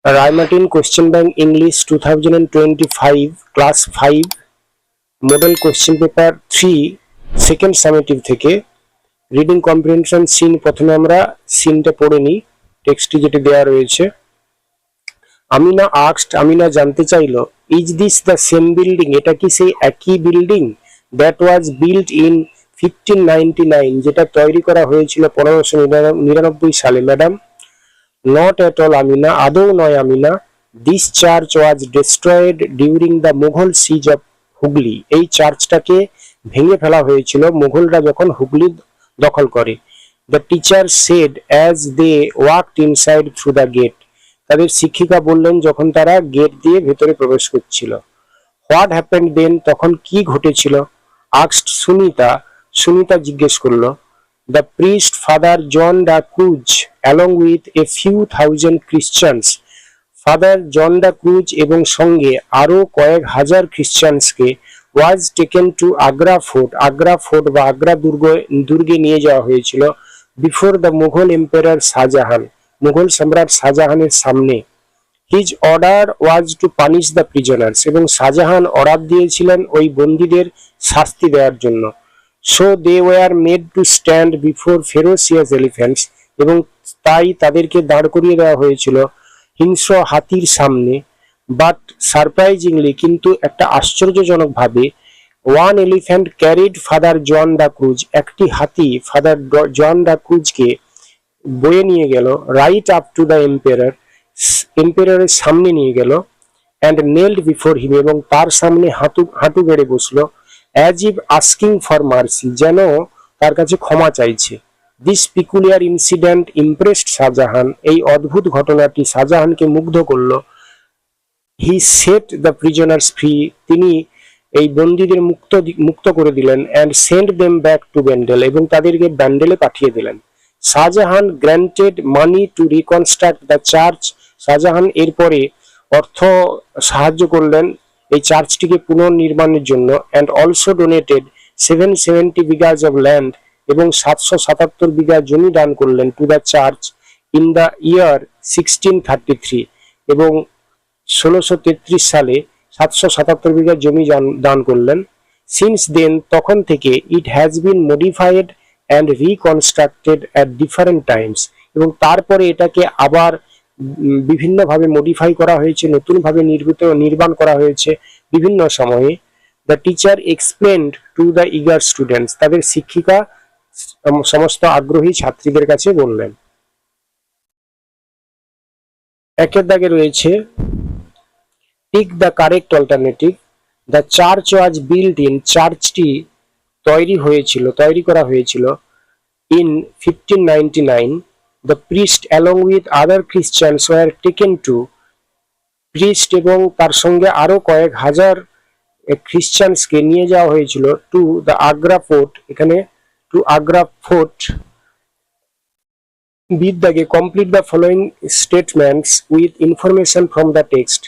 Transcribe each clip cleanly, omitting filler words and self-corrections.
রায় Martin question bank English 2025 class 5 model question paper 3 second summative থেকে reading comprehension seen. প্রথমে আমরা সিনটা পড়ে নিই, টেক্সটটি যেটি দেওয়া রয়েছে। আমিনা আস্কড, আমিনা জানতে চাইল, is this the same building, এটা কি সেই একই building that was built in 1599, যেটা তৈরি করা হয়েছিল 1599 সালে। Madam, not at all Amina, আদৌ নয় Amina. This church was destroyed during the Mughal siege of Hooghly, এই চার্চটাকে ভেঙে ফেলা হয়েছিল মুঘলরা যখন হুগলি দখল করে। The teacher said as they walked inside through the gate, তাদের শিক্ষিকা বললেন যখন তারা গেট দিয়ে ভেতরে প্রবেশ করছিল। হোয়াট হ্যাপেন্ড দেন, তখন কি ঘটেছিল? আস্কড সুনিতা, সুনিতা জিজ্ঞেস করলো। The priest Father John da Cruz along with a few thousand Christians, father John da Cruz এবং সঙ্গে আরো কয়েক হাজার খ্রিস্টানসকে was taken to Agra fort, Agra fort বা আগ্রা দুর্গে নিয়ে যাওয়া হয়েছিল। Before the Mughal empire Shahjahan, Mughal সম্রাট শাহজাহানের সামনে। His order was to punish the prisoners, এবং শাহজাহান অর্ডার দিয়েছিলেন ওই বন্দীদের শাস্তি দেওয়ার জন্য। So they were made to stand before ferocious elephants, এবং তাই তাদেরকে দাঁড় করিয়ে দেওয়া হয়েছিল হিংস্র হাতির সামনে। বাট সারপ্রাইজিংলি, কিন্তু একটা আশ্চর্যজনক ভাবে, one elephant carried father John da Cruz, একটি হাতি ফাদার জন দা ক্রুজকে বয়ে নিয়ে গেল right up to the empire, এম্পায়ারের সামনে নিয়ে গেল। অ্যান্ড নেল্ড বিফোর হিম, এবং তার সামনে হাঁটু গেড়ে বসলো। As if asking for mercy, যেন তার কাছে ক্ষমা চাইছে। This peculiar incident impressed Shahjahan, এই অদ্ভুত ঘটনাটি শাহজাহানকে মুগ্ধ করলো। He set the prisoners free, তিনি এই বন্দীদের মুক্ত করে দিলেন। And send them back to Bandel, এবং তাদেরকে ব্যান্ডেলে পাঠিয়ে দিলেন। Shahjahan granted money to reconstruct the church, Shahjahan এরপরে অর্থ সাহায্য করলেন এই চার্চটিকে পুনর্নির্মাণের জন্য। And also donated 770 bighas of land, এবং 777 বিঘা জমি দান করলেন two the church in the year 1633, এবং 1633 সালে 777 বিঘা জমি দান করলেন। সিন্স দেন, তখন থেকে, it has been modified and reconstructed at different times, এবং তারপরে এটাকে আবার বিভিন্নভাবে মডিফাই করা হয়েছে, নতুনভাবে নির্মাণ করা হয়েছে বিভিন্ন সময়ে। The teacher explained to the eager students, তাদের শিক্ষিকা সমস্ত আগ্রহী ছাত্রীদের কাছে বললেন। একের দাগে রয়েছে pick the correct alternative. The church was built in, চার্চটি তৈরি করা হয়েছিল in 1599। The priest along with other Christians were taken to, priest এবং তার সঙ্গে আরো কয়েক হাজার খ্রিস্টানসকে নিয়ে যাওয়া হয়েছিল টু দ্য আগ্রা ফোর্ট, এখানে টু আগ্রা ফোর্ট। বিদ দাগে complete the following statements with information from the text,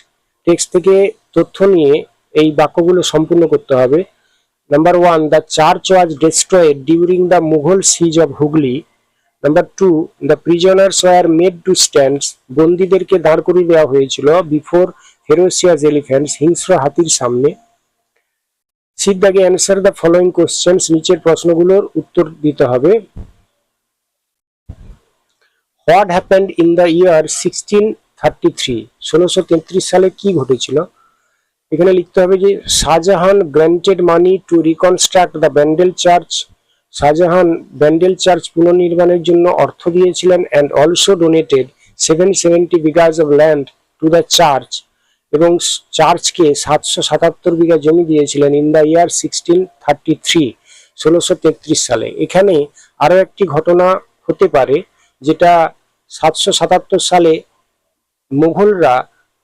text থেকে তথ্য নিয়ে এই বাক্যগুলো সম্পূর্ণ করতে হবে। Number 1, the church was destroyed during the Mughal siege of Hooghly. Number 2, the prisoners were made to stand, বন্দীদেরকে দাঁড় করিয়ে দেওয়া হয়েছিল বিফোর ফেরোসিয়াস এলিফ্যান্টস, হিংস্র হাতির সামনে। সিট দাগে অ্যান্সার দ্য ফলোয়িং কোশ্চেন্স, নিচের প্রশ্নগুলোর উত্তর দিতে হবে। What happened in the year 1633, 1633 সালে কি ঘটেছিল? এখানে লিখতে হবে যে Shahjahan granted money to reconstruct the Bandel church, Shahjahan Bandel church পুনর্নির্মাণের জন্য অর্থ দিয়েছিলেন। And also donated 770 bighas of land to the church, এবং চার্চকে 777 বিঘা জমি দিয়েছিলেন ইন দ্য ইয়ার 1633, 1633 সালে। এখানে আরো একটি ঘটনা হতে পারে, যেটা 777 সালে মুঘলরা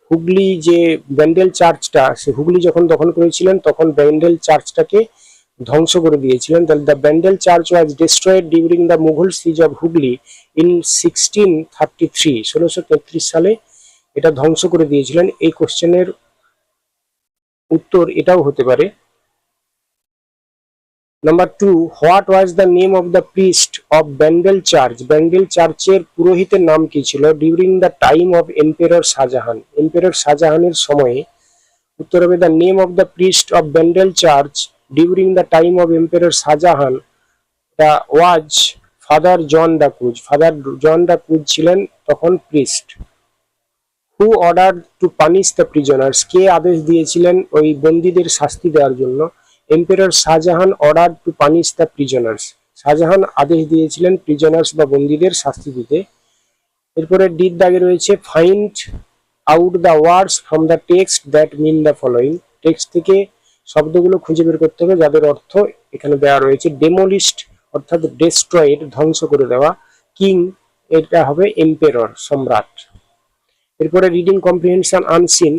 হুগলি যে ব্যান্ডেল চার্চটা, সে হুগলি যখন দখল করেছিলেন তখন ব্যান্ডেল চার্চটাকে ধ্বংস করে দিয়েছিলেন। The Bandel church was destroyed during the Mughal siege of Hooghly in 1633, 1633 সালে এটা ধ্বংস করে দিয়েছিলেন। এই কোশ্চেনের উত্তর এটাও হতে পারে। Number 2, what was the name of the priest of Bandel church? Bandel চার্চের পুরোহিতের নাম কি ছিল during the time of emperor Shahjahan? Emperor শাহজাহানের সময়ে। উত্তর হবে the name of the priest of Bandel church during the time of emperor Shahjahan was father John da Cruz. Father John da Cruz ছিলেন তখন priest. Who order to punish the prisoners? কে আদেশ দিয়েছিলেন ওই বন্দীদের শাস্তি দেওয়ার জন্য? Emperor Shahjahan order to punish the prisoners. Shahjahan আদেশ দিয়েছিলেন প্রিজনার্স বা বন্দীদের শাস্তি দিতে। এরপরে ডির দাগে রয়েছে find out the words from the text that mean the following. Text থেকে শব্দগুলো খুঁজে বের করতে হবে যাদের অর্থ এখানে দেওয়া রয়েছে। ডেমোলিস্ট অর্থাৎ ডেস্ট্রয়েড, ধ্বংস করে দেওয়া। কিং, এটা হবে এম্পেরর, সম্রাট। এরপরে reading comprehension unseen.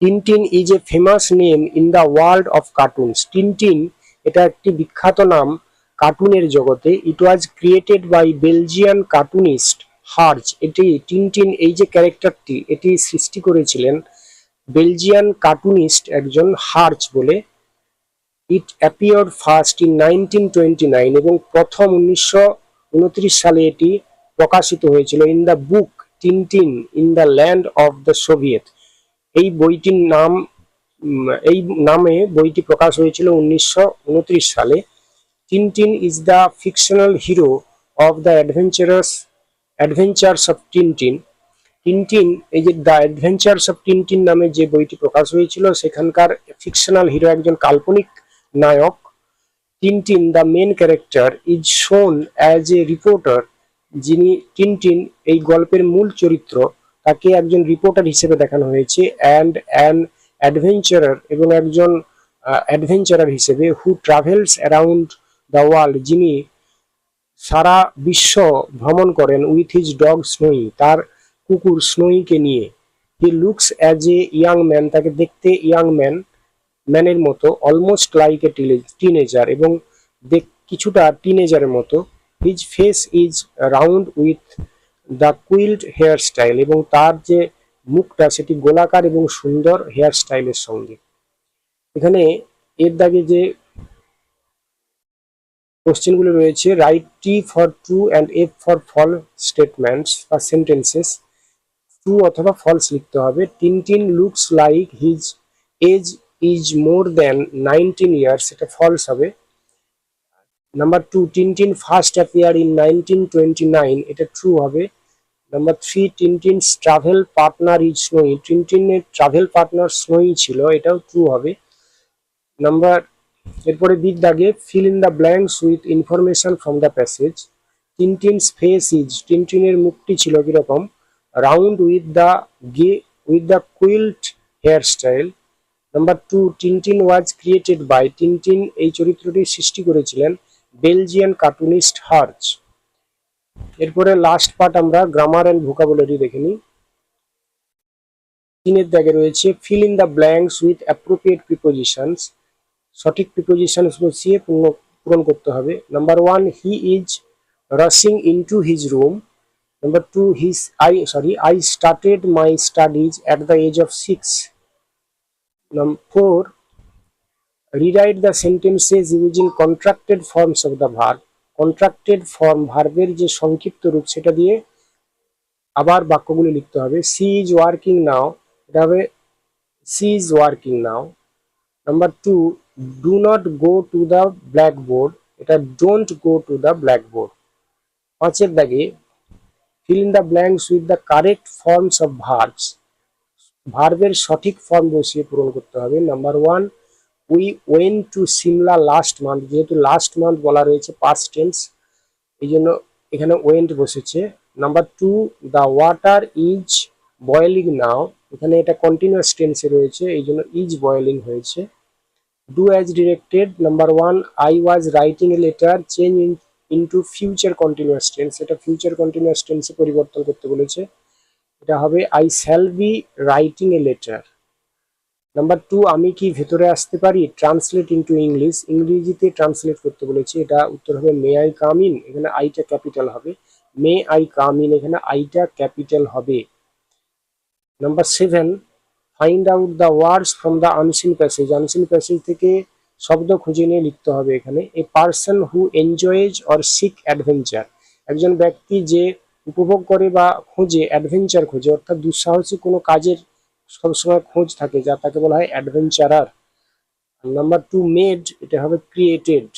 Tintin is a famous name in the world of cartoons. Tintin এটা একটি বিখ্যাত নাম কার্টুনের জগতে। It was created by Belgian cartoonist Herge. এটি টিনটিন এই যে ক্যারেক্টারটি এটি সৃষ্টি করেছিলেন বেলজিয়ান কার্টুনিস্ট একজন হার্জ বলে। ইট অ্যাপিয়ার্ড ফার্স্ট ইন 1929 এবং প্রথম 1929 সালে এটি প্রকাশিত হয়েছিল। In the book Tintin in the land of the Soviet. এই বইটির নাম এই নামে বইটি প্রকাশ হয়েছিল 1929 সালে। Tintin is the fictional hero of the adventures of Tintin. Tintin এই যে দ্য অ্যাডভেঞ্চার্স অফ টিনটিন নামে যে বইটি প্রকাশ হয়েছিল সেখানকার ফিকশনাল হিরো একজন কাল্পনিক নায়ক। Tintin the main character is shown as a reporter. যিনি টিনটিন এই গল্পের মূল চরিত্র তাকে একজন রিপোর্টার হিসেবে দেখানো হয়েছে। অ্যান্ড অ্যান অ্যাডভেঞ্চারার এবং একজন অ্যাডভেঞ্চারার হিসেবে। হু ট্রাভেলস অ্যারাউন্ড দ্য ওয়ার্ল্ড, যিনি সারা বিশ্ব ভ্রমণ করেন। উইথ হিজ ডগ স্নোই, তার কুকুর স্নোইকে নিয়ে। He looks as a young man, তাকে দেখতে ইয়াং ম্যানের মতো। অলমোস্ট লাইক এ টিনেজার, এবং কিছুটা টিনেজারের মতো। His face is round with the quilled hair style, এবং তার যে মুখটা সেটি গোলাকার এবং সুন্দর হেয়ার স্টাইলের সঙ্গে। এখানে এর দাগে যে কোশ্চেনগুলো রয়েছে, write T for true and F for false statements বা সেন্টেন্সেস। ট্রু অথবা ফলস লিখতে হবে। Tintin looks like his age is more than 19 years, এটা ফলস হবে। Number 2, Tintin first appear in 1929, এটা ট্রু হবে। Number 3, Tintin's travel partner is Snowy, টিনটিনের travel partner Snowy ছিল, এটাও ট্রু হবে। এরপরে বিগ দাগে fill in the blanks with information from the passage. টিনটিনস face is, টিনটিনের মুখটি ছিল কিরকম? Round with the quilt hair style. Number 2, Tintin was created by, Tintin এই চরিত্রটি সৃষ্টি করেছিলেন বেলজিয়ান কার্টুনিস্ট হার্জ। এরপরে লাস্ট পার্ট আমরা গ্রামার অ্যান্ড ভোকাবুলারি দেখে নিই। তিনের দাগে রয়েছে fill in the blanks with appropriate prepositions, সঠিক প্রিপোজিশনস বসিয়ে পূরণ করতে হবে। Number 1, he is rushing into his room. Number 2, I started my studies at the age of 6. Number 4, rewrite the sentences using contracted forms of the verb. Contracted form ভার্বের যে সংক্ষিপ্ত রূপ সেটা দিয়ে আবার বাক্যগুলি লিখতে হবে। সি ইজ ওয়ার্কিং নাও, এটা হবে she is working now. Number 2, do not go to the blackboard, এটা don't go to the blackboard. 5 দাগে fill in the blanks with the correct forms of verbs, ভার্বের সঠিক ফর্ম বসিয়ে পূরণ করতে হবে। Number 1, we went to Shimla last month, যেহেতু last month বলা রয়েছে পাস্ট টেন্স এই জন্য এখানে ওয়েন্ট বসেছে। Number 2, the water is boiling now, এখানে এটা কন্টিনিউয়াস টেন্সে রয়েছে এই জন্য ইজ বয়েলিং হয়েছে। Do as directed. Number 1, I was writing a letter, change into future continuous tense, এটা ফিউচার কন্টিনিউয়াস টেন্সে পরিবর্তন করতে বলেছে, এটা হবে I shall be writing a letter. Number 2, আমি কি ভেতরে আসতে পারি, ট্রান্সলেট ইনটু ইংলিশ, ইংরেজিতে ট্রান্সলেট করতে বলেছে, এটা উত্তর হবে মে আই কাম ইন, এখানে আইটা ক্যাপিটাল হবে। মে আই কাম ইন, এখানে আইটা ক্যাপিটাল হবে। Number 7, find out the words from the unseen passage, unseen passage থেকে শব্দ খুঁজে নিয়ে লিখতে হবে এখানে। A person who enjoys or seek adventure, একজন ব্যক্তি যে উপভোগ করে বা খোঁজে, অ্যাডভেঞ্চার খোঁজে, অর্থাৎ দুঃসাহসী কোনো কাজের সবসময় খোঁজ থাকে, যা তাকে বলা হয় অ্যাডভেঞ্চারার। নাম্বার টু মেড, এটা হবে ক্রিয়েটেড,